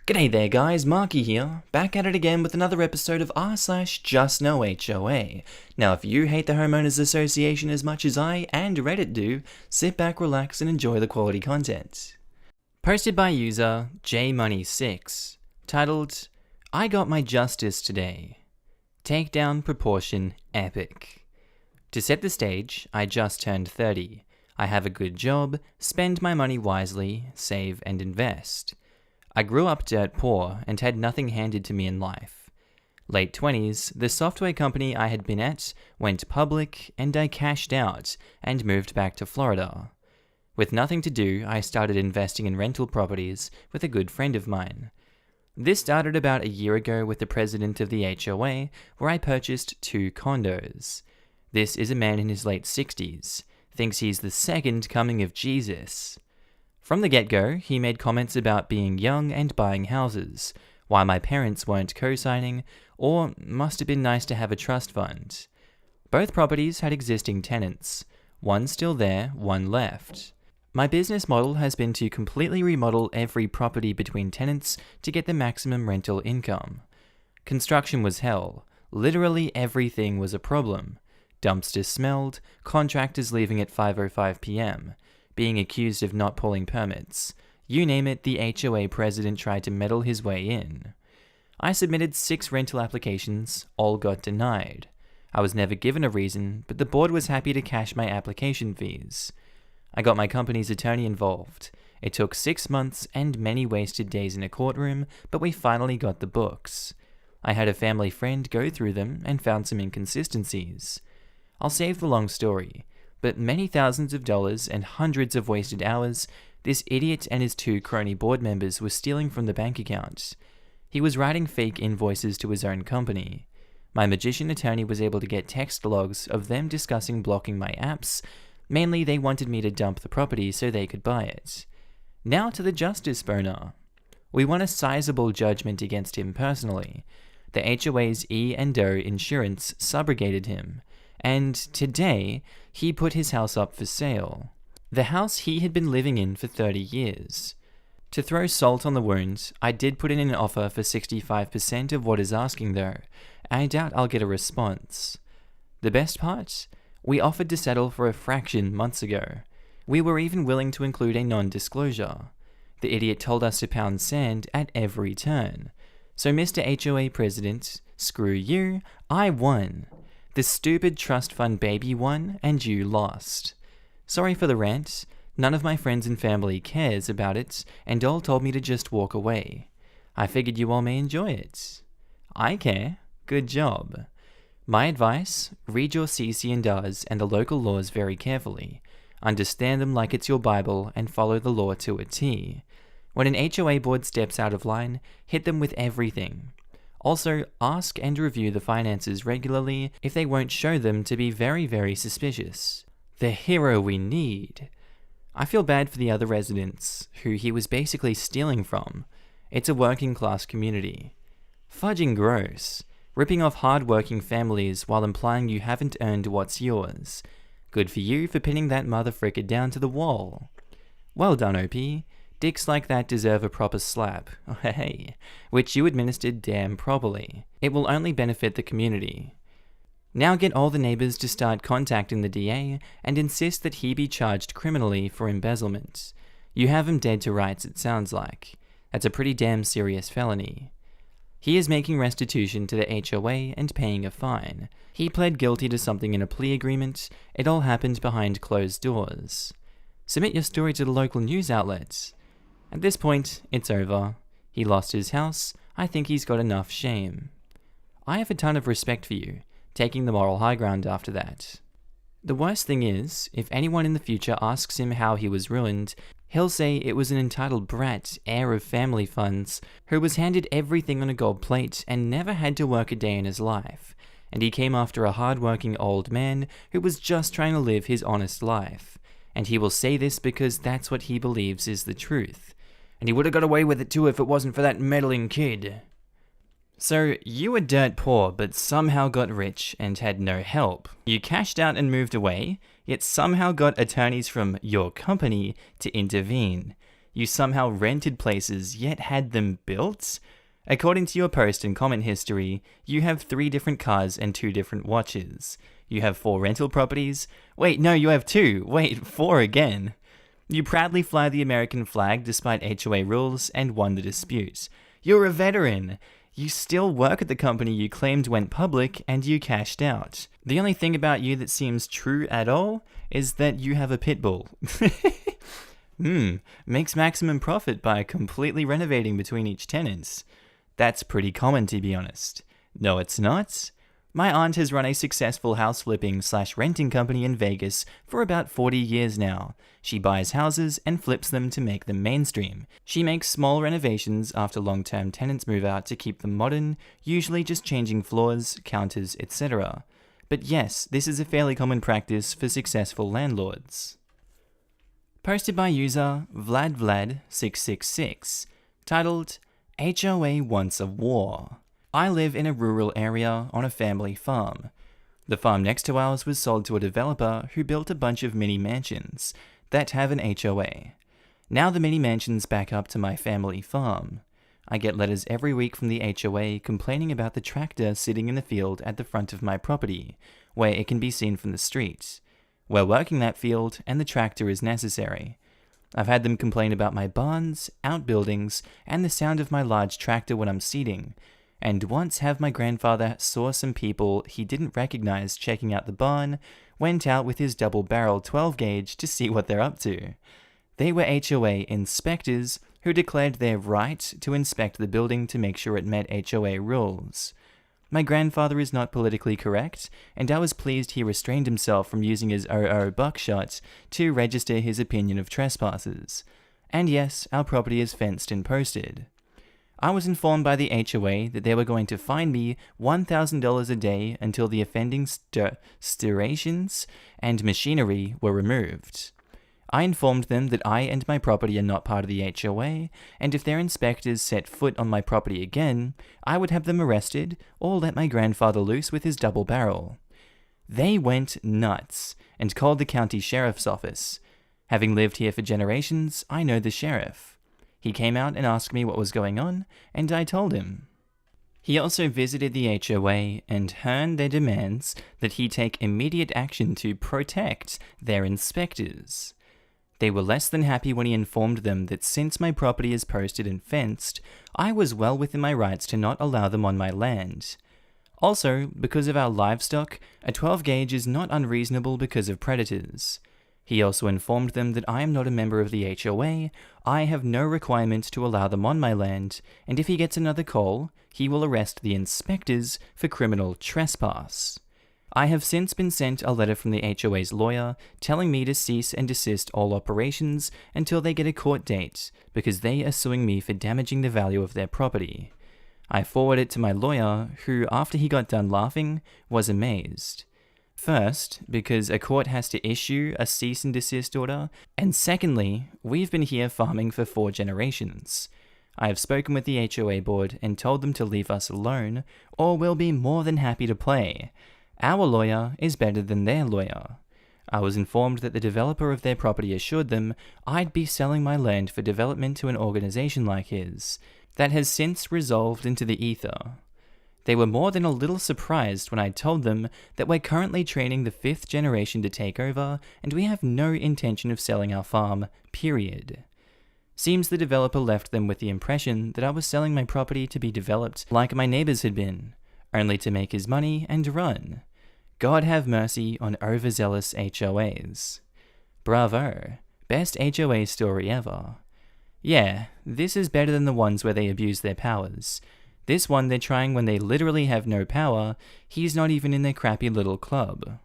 G'day there guys, Markee here, back at it again with another episode of r/JustnoHOA. Now if you hate the Homeowners Association as much as I and Reddit do, sit back, relax and enjoy the quality content. Posted by user JMoney6, titled, I got my justice today. Takedown proportion epic. To set the stage, I just turned 30. I have a good job, spend my money wisely, save and invest. I grew up dirt poor and had nothing handed to me in life. Late 20s, the software company I had been at went public and I cashed out and moved back to Florida. With nothing to do, I started investing in rental properties with a good friend of mine. This started about a year ago with the president of the HOA, where I purchased 2 condos. This is a man in his late 60s, thinks he's the second coming of Jesus. From the get-go, he made comments about being young and buying houses, why my parents weren't co-signing, or must have been nice to have a trust fund. Both properties had existing tenants, one still there, one left. My business model has been to completely remodel every property between tenants to get the maximum rental income. Construction was hell. Literally everything was a problem. Dumpsters smelled, contractors leaving at 5:05 p.m., being accused of not pulling permits. You name it, the HOA president tried to meddle his way in. I submitted 6 rental applications, all got denied. I was never given a reason, but the board was happy to cash my application fees. I got my company's attorney involved. It took 6 months and many wasted days in a courtroom, but we finally got the books. I had a family friend go through them and found some inconsistencies. I'll save the long story. But many thousands of dollars and hundreds of wasted hours, this idiot and his 2 crony board members were stealing from the bank account. He was writing fake invoices to his own company. My magician attorney was able to get text logs of them discussing blocking my apps. Mainly they wanted me to dump the property so they could buy it. Now to the justice boner. We won a sizable judgment against him personally. The HOA's E&O insurance subrogated him. And today, he put his house up for sale. The house he had been living in for 30 years. To throw salt on the wound, I did put in an offer for 65% of what is asking though. I doubt I'll get a response. The best part? We offered to settle for a fraction months ago. We were even willing to include a non-disclosure. The idiot told us to pound sand at every turn. So Mr. HOA President, screw you, I won. The stupid trust fund baby won, and you lost. Sorry for the rant. None of my friends and family cares about it, and all told me to just walk away. I figured you all may enjoy it. I care. Good job. My advice, read your CC&Rs and the local laws very carefully. Understand them like it's your Bible and follow the law to a T. When an HOA board steps out of line, hit them with everything. Also, ask and review the finances regularly if they won't show them to be very, very suspicious. The hero we need. I feel bad for the other residents, who he was basically stealing from. It's a working class community. Fudging gross. Ripping off hard-working families while implying you haven't earned what's yours. Good for you for pinning that motherfricker down to the wall. Well done, OP. Dicks like that deserve a proper slap, hey, which you administered damn properly. It will only benefit the community. Now get all the neighbors to start contacting the DA and insist that he be charged criminally for embezzlement. You have him dead to rights, it sounds like. That's a pretty damn serious felony. He is making restitution to the HOA and paying a fine. He pled guilty to something in a plea agreement. It all happened behind closed doors. Submit your story to the local news outlets. At this point, it's over. He lost his house. I think he's got enough shame. I have a ton of respect for you, taking the moral high ground after that. The worst thing is, if anyone in the future asks him how he was ruined, he'll say it was an entitled brat, heir of family funds, who was handed everything on a gold plate and never had to work a day in his life, and he came after a hard-working old man who was just trying to live his honest life. And he will say this because that's what he believes is the truth. And he would have got away with it too if it wasn't for that meddling kid. So, you were dirt poor but somehow got rich and had no help. You cashed out and moved away, yet somehow got attorneys from your company to intervene. You somehow rented places yet had them built? According to your post and comment history, you have 3 different cars and 2 different watches. You have 4 rental properties. Wait, no, you have 2. Wait, 4 again. You proudly fly the American flag despite HOA rules and won the dispute. You're a veteran. You still work at the company you claimed went public and you cashed out. The only thing about you that seems true at all is that you have a pit bull. Makes maximum profit by completely renovating between each tenant. That's pretty common, to be honest. No, it's not. My aunt has run a successful house flipping / renting company in Vegas for about 40 years now. She buys houses and flips them to make them mainstream. She makes small renovations after long-term tenants move out to keep them modern, usually just changing floors, counters, etc. But yes, this is a fairly common practice for successful landlords. Posted by user VladVlad666, titled HOA Wants a War. I live in a rural area on a family farm. The farm next to ours was sold to a developer who built a bunch of mini mansions that have an HOA. Now the mini mansions back up to my family farm. I get letters every week from the HOA complaining about the tractor sitting in the field at the front of my property, where it can be seen from the street. We're working that field and the tractor is necessary. I've had them complain about my barns, outbuildings, and the sound of my large tractor when I'm seeding, and once have my grandfather saw some people he didn't recognize checking out the barn, went out with his double-barrel 12-gauge to see what they're up to. They were HOA inspectors who declared their right to inspect the building to make sure it met HOA rules. My grandfather is not politically correct, and I was pleased he restrained himself from using his OO buckshot to register his opinion of trespassers. And yes, our property is fenced and posted. I was informed by the HOA that they were going to fine me $1,000 a day until the offending stirations and machinery were removed. I informed them that I and my property are not part of the HOA, and if their inspectors set foot on my property again, I would have them arrested or let my grandfather loose with his double barrel. They went nuts and called the county sheriff's office. Having lived here for generations, I know the sheriff. He came out and asked me what was going on, and I told him. He also visited the HOA and heard their demands that he take immediate action to protect their inspectors. They were less than happy when he informed them that since my property is posted and fenced, I was well within my rights to not allow them on my land. Also, because of our livestock, a 12-gauge is not unreasonable because of predators. He also informed them that I am not a member of the HOA, I have no requirement to allow them on my land, and if he gets another call, he will arrest the inspectors for criminal trespass. I have since been sent a letter from the HOA's lawyer telling me to cease and desist all operations until they get a court date, because they are suing me for damaging the value of their property. I forwarded it to my lawyer, who, after he got done laughing, was amazed. First, because a court has to issue a cease and desist order, and secondly, we've been here farming for 4 generations. I have spoken with the HOA board and told them to leave us alone, or we'll be more than happy to play. Our lawyer is better than their lawyer. I was informed that the developer of their property assured them I'd be selling my land for development to an organization like his. That has since resolved into the ether. They were more than a little surprised when I told them that we're currently training the 5th generation to take over, and we have no intention of selling our farm, period. Seems the developer left them with the impression that I was selling my property to be developed like my neighbors had been, only to make his money and run. God have mercy on overzealous HOAs. Bravo. Best HOA story ever. Yeah, this is better than the ones where they abuse their powers. This one they're trying when they literally have no power, he's not even in their crappy little club.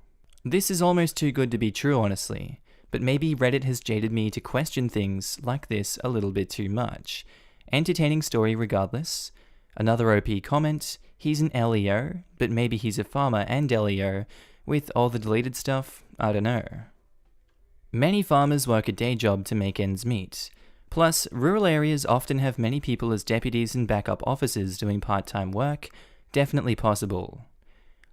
This is almost too good to be true, honestly, but maybe Reddit has jaded me to question things like this a little bit too much. Entertaining story regardless. Another OP comment, he's an LEO, but maybe he's a farmer and LEO, with all the deleted stuff, I don't know. Many farmers work a day job to make ends meet. Plus, rural areas often have many people as deputies and backup officers doing part-time work, definitely possible.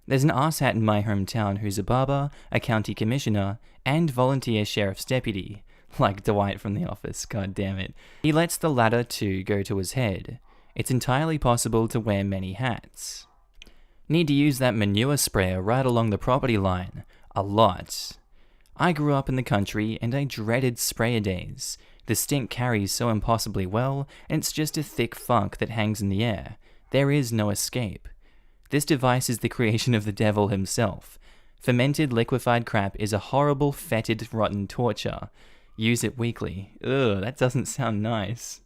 There's an arsehat in my hometown who's a barber, a county commissioner, and volunteer sheriff's deputy. Like Dwight from The Office, god damn it. He lets the latter two go to his head. It's entirely possible to wear many hats. Need to use that manure sprayer right along the property line. A lot. I grew up in the country and I dreaded sprayer days. The stink carries so impossibly well, and it's just a thick funk that hangs in the air. There is no escape. This device is the creation of the devil himself. Fermented liquefied crap is a horrible, fetid, rotten torture. Use it weekly. Ugh, that doesn't sound nice.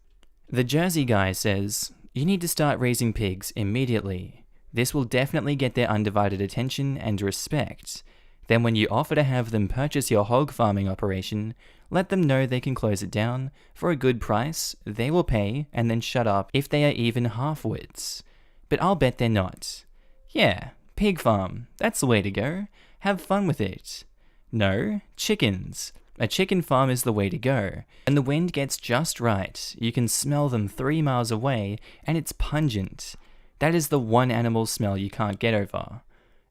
The Jersey guy says, you need to start raising pigs immediately. This will definitely get their undivided attention and respect. Then when you offer to have them purchase your hog farming operation, let them know they can close it down for a good price, they will pay, and then shut up if they are even half-wits. But I'll bet they're not. Yeah, pig farm, that's the way to go. Have fun with it. No, chickens. A chicken farm is the way to go. And the wind gets just right, you can smell them 3 miles away, and it's pungent. That is the one animal smell you can't get over.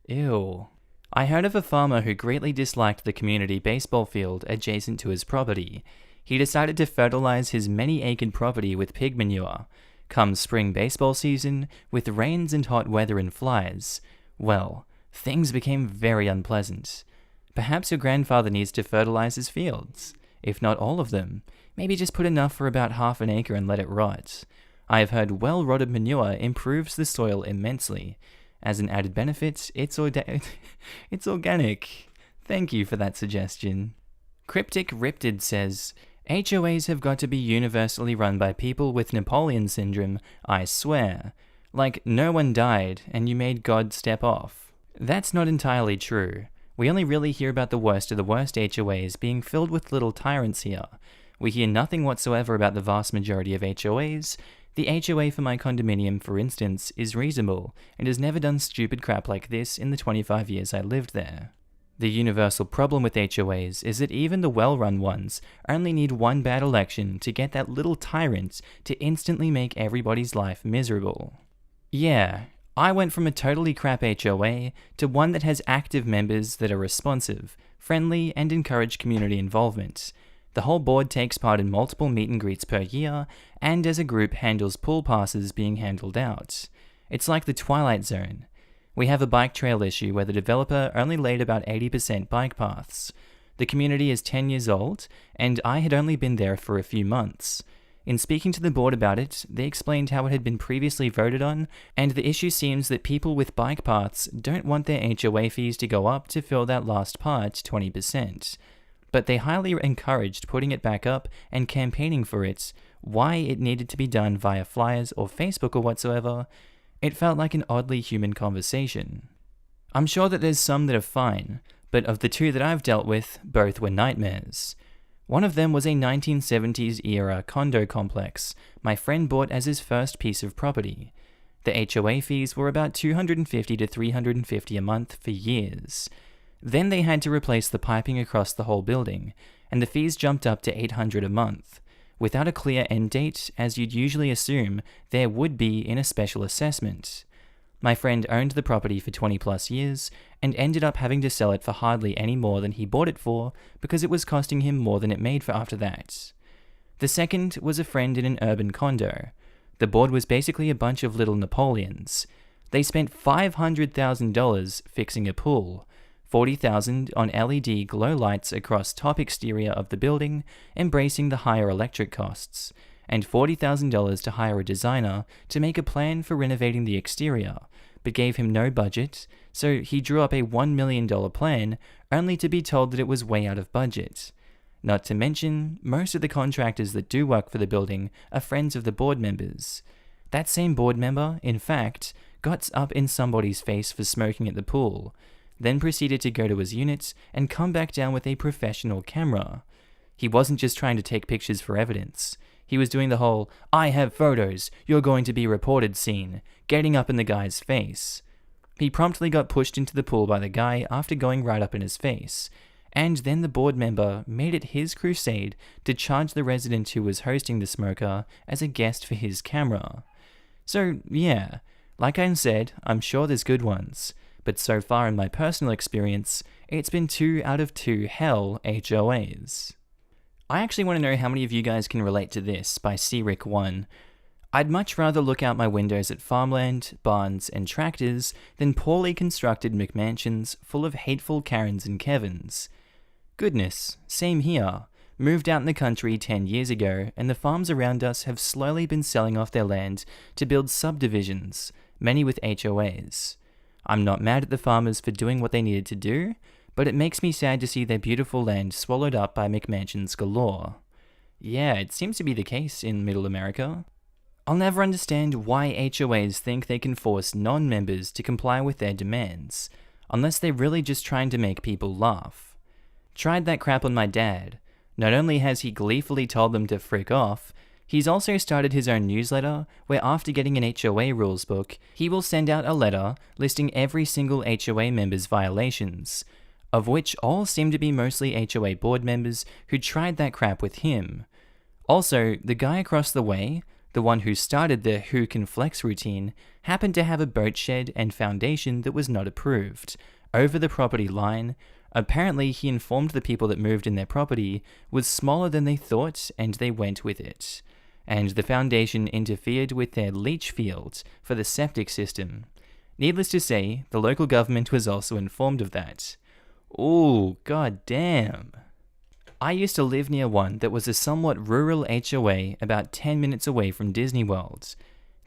Ew. I heard of a farmer who greatly disliked the community baseball field adjacent to his property. He decided to fertilize his many-acred property with pig manure. Come spring baseball season, with rains and hot weather and flies, well, things became very unpleasant. Perhaps your grandfather needs to fertilize his fields. If not all of them, maybe just put enough for about half an acre and let it rot. I have heard well-rotted manure improves the soil immensely. As an added benefit, it's organic. Thank you for that suggestion. Cryptic Riptid says, HOAs have got to be universally run by people with Napoleon syndrome, I swear. Like, no one died, and you made God step off. That's not entirely true. We only really hear about the worst of the worst HOAs being filled with little tyrants here. We hear nothing whatsoever about the vast majority of HOAs. The HOA for my condominium, for instance, is reasonable, and has never done stupid crap like this in the 25 years I lived there. The universal problem with HOAs is that even the well-run ones only need one bad election to get that little tyrant to instantly make everybody's life miserable. Yeah, I went from a totally crap HOA to one that has active members that are responsive, friendly, and encourage community involvement. The whole board takes part in multiple meet and greets per year, and as a group handles pool passes being handled out. It's like the Twilight Zone. We have a bike trail issue where the developer only laid about 80% bike paths. The community is 10 years old, and I had only been there for a few months. In speaking to the board about it, they explained how it had been previously voted on, and the issue seems that people with bike paths don't want their HOA fees to go up to fill that last part, 20%. But they highly encouraged putting it back up and campaigning for it, why it needed to be done via flyers or Facebook or whatsoever. It felt like an oddly human conversation. I'm sure that there's some that are fine, but of the two that I've dealt with, both were nightmares. One of them was a 1970s era condo complex my friend bought as his first piece of property. The HOA fees were about $250 to $350 a month for years. Then they had to replace the piping across the whole building, and the fees jumped up to $800 a month, without a clear end date, as you'd usually assume there would be in a special assessment. My friend owned the property for 20 plus years, and ended up having to sell it for hardly any more than he bought it for, because it was costing him more than it made for after that. The second was a friend in an urban condo. The board was basically a bunch of little Napoleons. They spent $500,000 fixing a pool, $40,000 on LED glow lights across top exterior of the building, embracing the higher electric costs, and $40,000 to hire a designer to make a plan for renovating the exterior, but gave him no budget, so he drew up a $1 million plan, only to be told that it was way out of budget. Not to mention, most of the contractors that do work for the building are friends of the board members. That same board member, in fact, got up in somebody's face for smoking at the pool, then proceeded to go to his unit and come back down with a professional camera. He wasn't just trying to take pictures for evidence. He was doing the whole, I have photos, you're going to be reported scene, getting up in the guy's face. He promptly got pushed into the pool by the guy after going right up in his face, and then the board member made it his crusade to charge the resident who was hosting the smoker as a guest for his camera. So yeah, like I said, I'm sure there's good ones, but so far in my personal experience, it's been 2 out of 2 hell HOAs. I actually want to know how many of you guys can relate to this by CRIC1. I'd much rather look out my windows at farmland, barns, and tractors than poorly constructed McMansions full of hateful Karens and Kevins. Goodness, same here. Moved out in the country 10 years ago, and the farms around us have slowly been selling off their land to build subdivisions, many with HOAs. I'm not mad at the farmers for doing what they needed to do, but it makes me sad to see their beautiful land swallowed up by McMansions galore. Yeah, it seems to be the case in Middle America. I'll never understand why HOAs think they can force non-members to comply with their demands, unless they're really just trying to make people laugh. Tried that crap on my dad. Not only has he gleefully told them to frick off, he's also started his own newsletter where after getting an HOA rules book, he will send out a letter listing every single HOA member's violations, of which all seem to be mostly HOA board members who tried that crap with him. Also, the guy across the way, the one who started the Who Can Flex routine, happened to have a boat shed and foundation that was not approved, over the property line. Apparently, he informed the people that moved in their property was smaller than they thought, and they went with it. And the foundation interfered with their leach field for the septic system. Needless to say, the local government was also informed of that. Ooh, goddamn. I used to live near one that was a somewhat rural HOA about 10 minutes away from Disney World.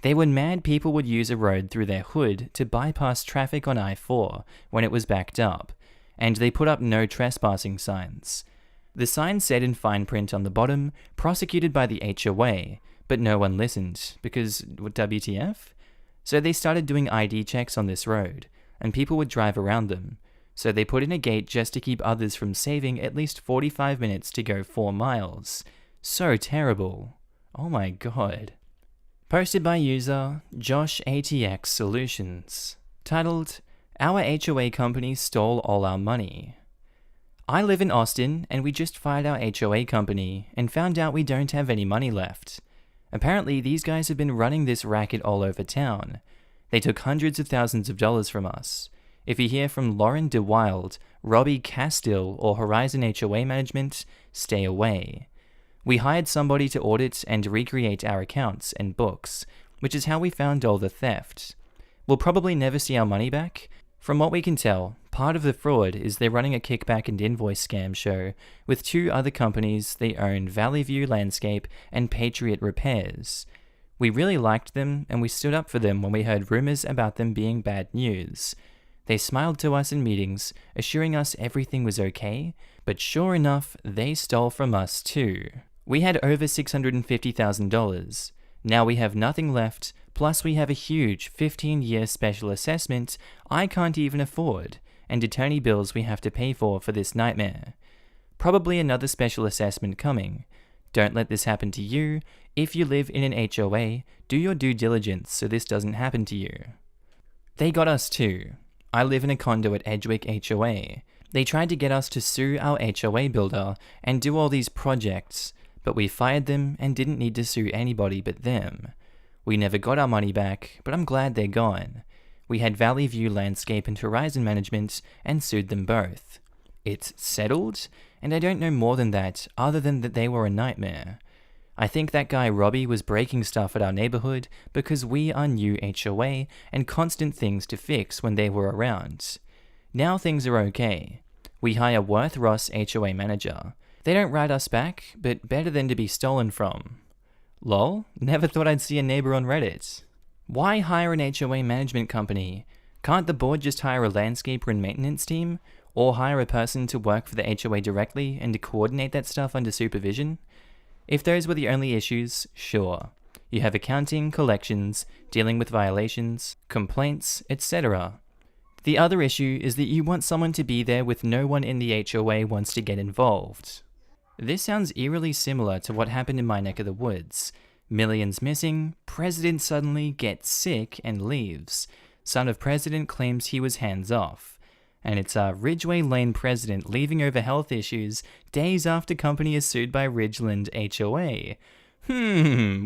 They were mad people would use a road through their hood to bypass traffic on I-4 when it was backed up, and they put up no trespassing signs. The sign said in fine print on the bottom, prosecuted by the HOA, but no one listened, because WTF? So they started doing ID checks on this road, and people would drive around them. So they put in a gate just to keep others from saving at least 45 minutes to go 4 miles. So terrible. Oh my god. Posted by user JustnoHOA Solutions. Titled, Our HOA company stole all our money. I live in Austin, and we just fired our HOA company and found out we don't have any money left. Apparently, these guys have been running this racket all over town. They took hundreds of thousands of dollars from us. If you hear from Lauren DeWild, Robbie Castill, or Horizon HOA Management, stay away. We hired somebody to audit and recreate our accounts and books, which is how we found all the theft. We'll probably never see our money back. From what we can tell, part of the fraud is they're running a kickback and invoice scam show with 2 other companies they own, Valley View Landscape and Patriot Repairs. We really liked them, and we stood up for them when we heard rumors about them being bad news. They smiled to us in meetings, assuring us everything was okay, but sure enough, they stole from us too. We had over $650,000. Now we have nothing left, plus we have a huge 15-year special assessment I can't even afford, and attorney bills we have to pay for this nightmare. Probably another special assessment coming. Don't let this happen to you. If you live in an HOA, do your due diligence so this doesn't happen to you. They got us too. I live in a condo at Edgewick HOA. They tried to get us to sue our HOA builder and do all these projects, but we fired them and didn't need to sue anybody but them. We never got our money back, but I'm glad they're gone. We had Valley View Landscape and Horizon Management and sued them both. It's settled, and I don't know more than that other than that they were a nightmare. I think that guy Robbie was breaking stuff at our neighborhood because we are new HOA and constant things to fix when they were around. Now things are okay. We hire Worth Ross HOA manager. They don't write us back, but better than to be stolen from. Lol, never thought I'd see a neighbor on Reddit. Why hire an HOA management company? Can't the board just hire a landscaper and maintenance team? Or hire a person to work for the HOA directly and to coordinate that stuff under supervision? If those were the only issues, sure. You have accounting, collections, dealing with violations, complaints, etc. The other issue is that you want someone to be there with no one in the HOA wants to get involved. This sounds eerily similar to what happened in my neck of the woods. Millions missing, president suddenly gets sick and leaves. Son of president claims he was hands off. And it's our Ridgeway Lane president leaving over health issues days after company is sued by Ridgeland HOA.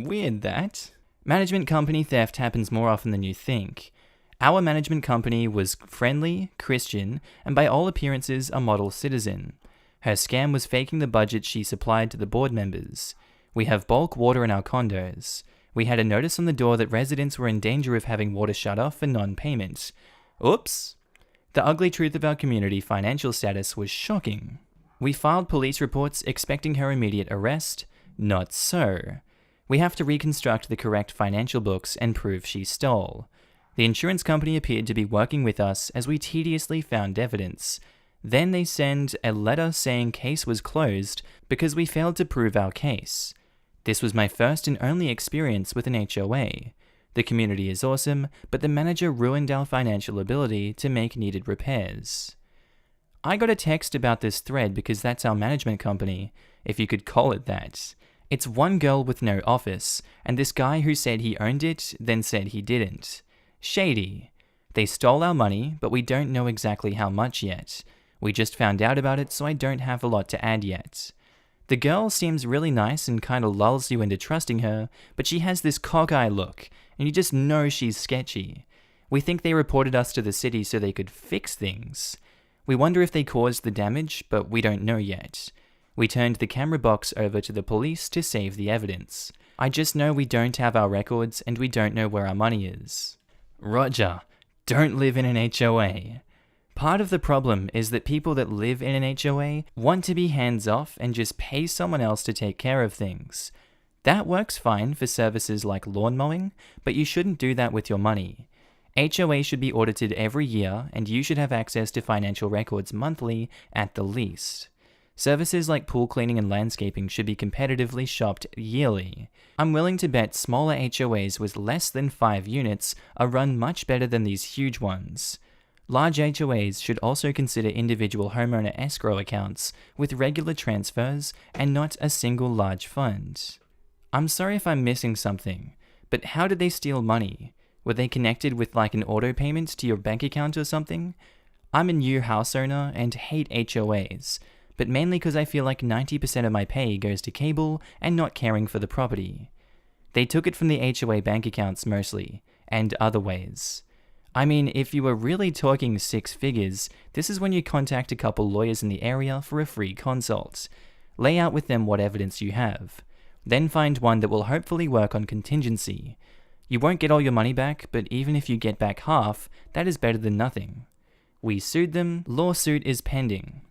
Weird that. Management company theft happens more often than you think. Our management company was friendly, Christian, and by all appearances a model citizen. Her scam was faking the budget she supplied to the board members. We have bulk water in our condos. We had a notice on the door that residents were in danger of having water shut off for non-payment. Oops! The ugly truth of our community financial status was shocking. We filed police reports expecting her immediate arrest. Not so. We have to reconstruct the correct financial books and prove she stole. The insurance company appeared to be working with us as we tediously found evidence. Then they send a letter saying case was closed because we failed to prove our case. This was my first and only experience with an HOA. The community is awesome, but the manager ruined our financial ability to make needed repairs. I got a text about this thread because that's our management company, if you could call it that. It's one girl with no office, and this guy who said he owned it, then said he didn't. Shady. They stole our money, but we don't know exactly how much yet. We just found out about it, so I don't have a lot to add yet. The girl seems really nice and kinda lulls you into trusting her, but she has this cockeye look, and you just know she's sketchy. We think they reported us to the city so they could fix things. We wonder if they caused the damage, but we don't know yet. We turned the camera box over to the police to save the evidence. I just know we don't have our records and we don't know where our money is. Roger, don't live in an HOA. Part of the problem is that people that live in an HOA want to be hands-off and just pay someone else to take care of things. That works fine for services like lawn mowing, but you shouldn't do that with your money. HOA should be audited every year, and you should have access to financial records monthly at the least. Services like pool cleaning and landscaping should be competitively shopped yearly. I'm willing to bet smaller HOAs with less than 5 units are run much better than these huge ones. Large HOAs should also consider individual homeowner escrow accounts with regular transfers and not a single large fund. I'm sorry if I'm missing something, but how did they steal money? Were they connected with like an auto payment to your bank account or something? I'm a new house owner and hate HOAs, but mainly because I feel like 90% of my pay goes to cable and not caring for the property. They took it from the HOA bank accounts mostly, and other ways. I mean, if you were really talking 6 figures, this is when you contact a couple lawyers in the area for a free consult. Lay out with them what evidence you have. Then find one that will hopefully work on contingency. You won't get all your money back, but even if you get back half, that is better than nothing. We sued them, lawsuit is pending.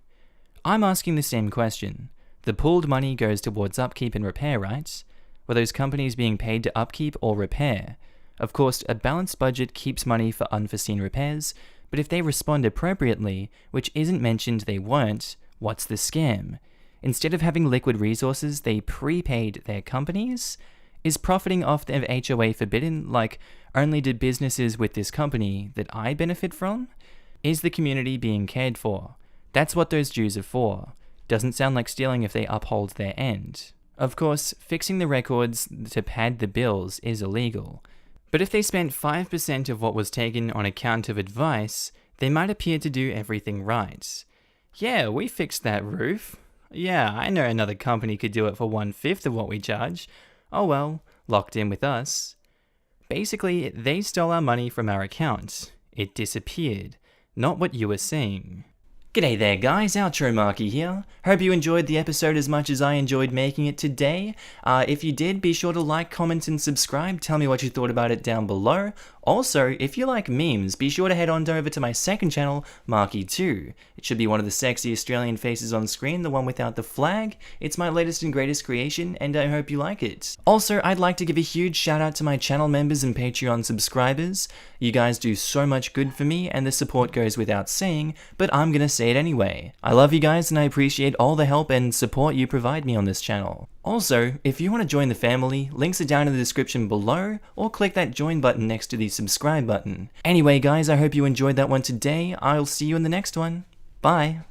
I'm asking the same question. The pooled money goes towards upkeep and repair, right? Were those companies being paid to upkeep or repair? Of course, a balanced budget keeps money for unforeseen repairs, but if they respond appropriately, which isn't mentioned they weren't, what's the scam? Instead of having liquid resources, they prepaid their companies? Is profiting off the HOA forbidden? Like, only do businesses with this company that I benefit from? Is the community being cared for? That's what those dues are for. Doesn't sound like stealing if they uphold their end. Of course, fixing the records to pad the bills is illegal. But if they spent 5% of what was taken on account of advice, they might appear to do everything right. Yeah, we fixed that roof. Yeah, I know another company could do it for 1/5 of what we charge. Oh well, locked in with us. Basically, they stole our money from our account. It disappeared. Not what you were saying. G'day there guys, Outro Markee here. Hope you enjoyed the episode as much as I enjoyed making it today. If you did, be sure to like, comment and subscribe. Tell me what you thought about it down below. Also, if you like memes, be sure to head on over to my second channel, Markee 2. It should be one of the sexy Australian faces on screen, the one without the flag. It's my latest and greatest creation, and I hope you like it. Also, I'd like to give a huge shout out to my channel members and Patreon subscribers. You guys do so much good for me, and the support goes without saying, but I'm gonna say it anyway. I love you guys, and I appreciate all the help and support you provide me on this channel. Also, if you want to join the family, links are down in the description below, or click that join button next to the subscribe button. Anyway guys, I hope you enjoyed that one today. I'll see you in the next one. Bye!